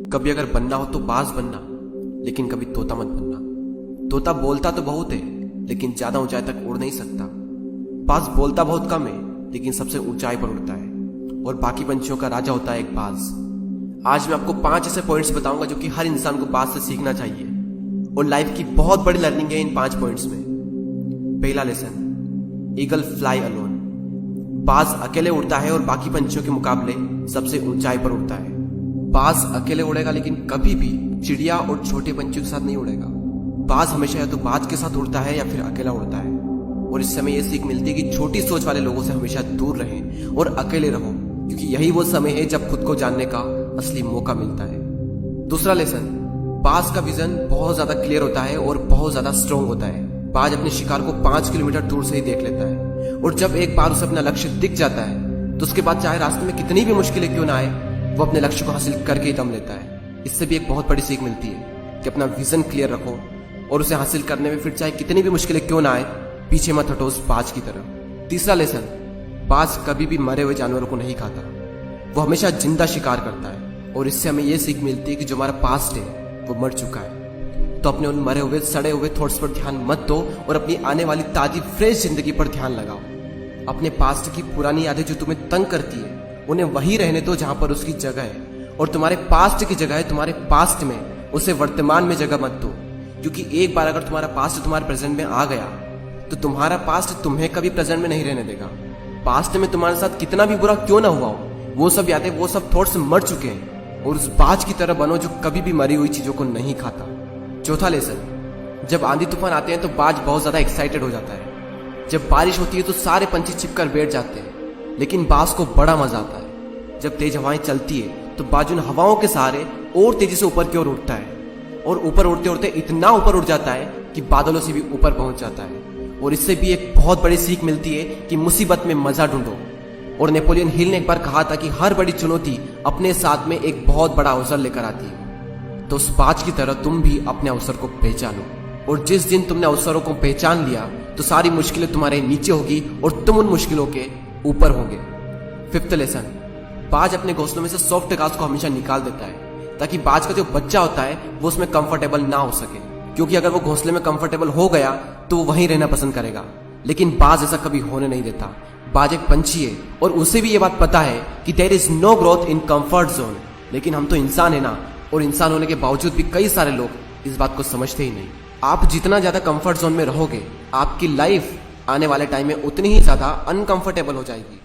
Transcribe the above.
कभी अगर बनना हो तो बाज बनना, लेकिन कभी तोता मत बनना। तोता बोलता तो बहुत है, लेकिन ज्यादा ऊंचाई तक उड़ नहीं सकता। बाज बोलता बहुत कम है, लेकिन सबसे ऊंचाई पर उड़ता है, और बाकी पंछियों का राजा होता है एक बाज। आज मैं आपको 5 ऐसे पॉइंट्स बताऊंगा जो कि हर इंसान को बाज से सीखना चाहिए, और लाइफ की बहुत बड़ी लर्निंग है इन 5 पॉइंट्स में। पहला लेसन, ईगल फ्लाई अलोन। बाज अकेले उड़ता है और बाकी पंछियों के मुकाबले सबसे ऊंचाई पर उड़ता है। बाज अकेले उड़ेगा, लेकिन कभी भी चिड़िया और छोटे पंछियों के साथ नहीं उड़ेगा। बाज हमेशा या तो बाज के साथ उड़ता है या फिर अकेला उड़ता है। और इससे हमें यह सीख मिलती है कि छोटी सोच वाले लोगों से हमेशा दूर रहें और अकेले रहो, क्योंकि यही वो समय है जब खुद को जानने का असली मौका मिलता है। दूसरा लेसन, बाज का विजन बहुत ज्यादा क्लियर होता है और बहुत ज्यादा स्ट्रॉन्ग होता है। बाज अपने शिकार को 5 किलोमीटर दूर से ही देख लेता है, और जब एक बार उसे अपना लक्ष्य दिख जाता है तो उसके बाद चाहे रास्ते में कितनी भी मुश्किलें क्यों ना आए, वो अपने लक्ष्य को हासिल करके ही दम लेता है। इससे भी एक बहुत बड़ी सीख मिलती है कि अपना विजन क्लियर रखो और उसे हासिल करने में फिर चाहे कितनी भी मुश्किलें क्यों ना आए, पीछे मत हटो उस बाज की तरह। तीसरा लेसन, बाज कभी भी मरे हुए जानवरों को नहीं खाता, वो हमेशा जिंदा शिकार करता है। और इससे हमें यह सीख मिलती है कि जो हमारा पास्ट है वो मर चुका है, तो अपने उन मरे हुए सड़े हुए थॉट्स पर ध्यान मत दो और अपनी आने वाली ताजी फ्रेश जिंदगी पर ध्यान लगाओ। अपने पास्ट की पुरानी यादें जो तुम्हें तंग करती है उन्हें वही रहने दो जहां पर उसकी जगह है, और तुम्हारे पास्ट की जगह है तुम्हारे पास्ट में, उसे वर्तमान में जगह मत दो। क्योंकि एक बार अगर तुम्हारा पास्ट तुम्हारे प्रेजेंट में आ गया तो तुम्हारा पास्ट तुम्हें कभी प्रेजेंट में नहीं रहने देगा। पास्ट में तुम्हारे साथ कितना भी बुरा क्यों ना हुआ हो, वो सब यादें, वो सब थॉट्स मर चुके हैं, और उस बाज की तरह बनो जो कभी भी मरी हुई चीजों को नहीं खाता। चौथा लेसन, जब आंधी तूफान आते हैं तो बाज बहुत ज्यादा एक्साइटेड हो जाता है। जब बारिश होती है तो सारे पंछी छिपकर बैठ जाते हैं, लेकिन बाज को बड़ा मजा आता है। जब तेज हवाएं चलती है तो बाज उन हवाओं के सहारे और तेजी से ऊपर की ओर उठता है, और ऊपर उड़ते उड़ते इतना ऊपर उड़ जाता है कि बादलों से भी ऊपर पहुंच जाता है। और इससे भी एक बहुत बड़ी सीख मिलती है कि मुसीबत में मजा ढूंढो। और नेपोलियन हिल ने एक बार कहा था कि हर बड़ी चुनौती अपने साथ में एक बहुत बड़ा अवसर लेकर आती है। तो उस बाज की तरह तुम भी अपने अवसर को पहचानो, और जिस दिन तुमने अवसरों को पहचान लिया तो सारी मुश्किलें तुम्हारे नीचे होगी और तुम उन मुश्किलों के ऊपर होंगे। फिफ्थ लेसन, बाज अपने घोंसलों में से सॉफ्ट घास को हमेशा निकाल देता है, ताकि बाज का जो बच्चा होता है वो उसमें कंफर्टेबल ना हो सके। क्योंकि अगर वो घोंसले में कंफर्टेबल हो गया तो वो वहीं रहना पसंद करेगा, लेकिन बाज ऐसा कभी होने नहीं देता। बाज एक पंछी है और उसे भी ये बात पता है कि there is no growth in comfort zone. लेकिन हम तो इंसान है ना, और इंसान होने के बावजूद भी कई सारे लोग इस बात को समझते ही नहीं। आप जितना ज्यादा कंफर्ट जोन में रहोगे, आपकी लाइफ आने वाले टाइम में उतनी ही ज्यादा अनकंफर्टेबल हो जाएगी।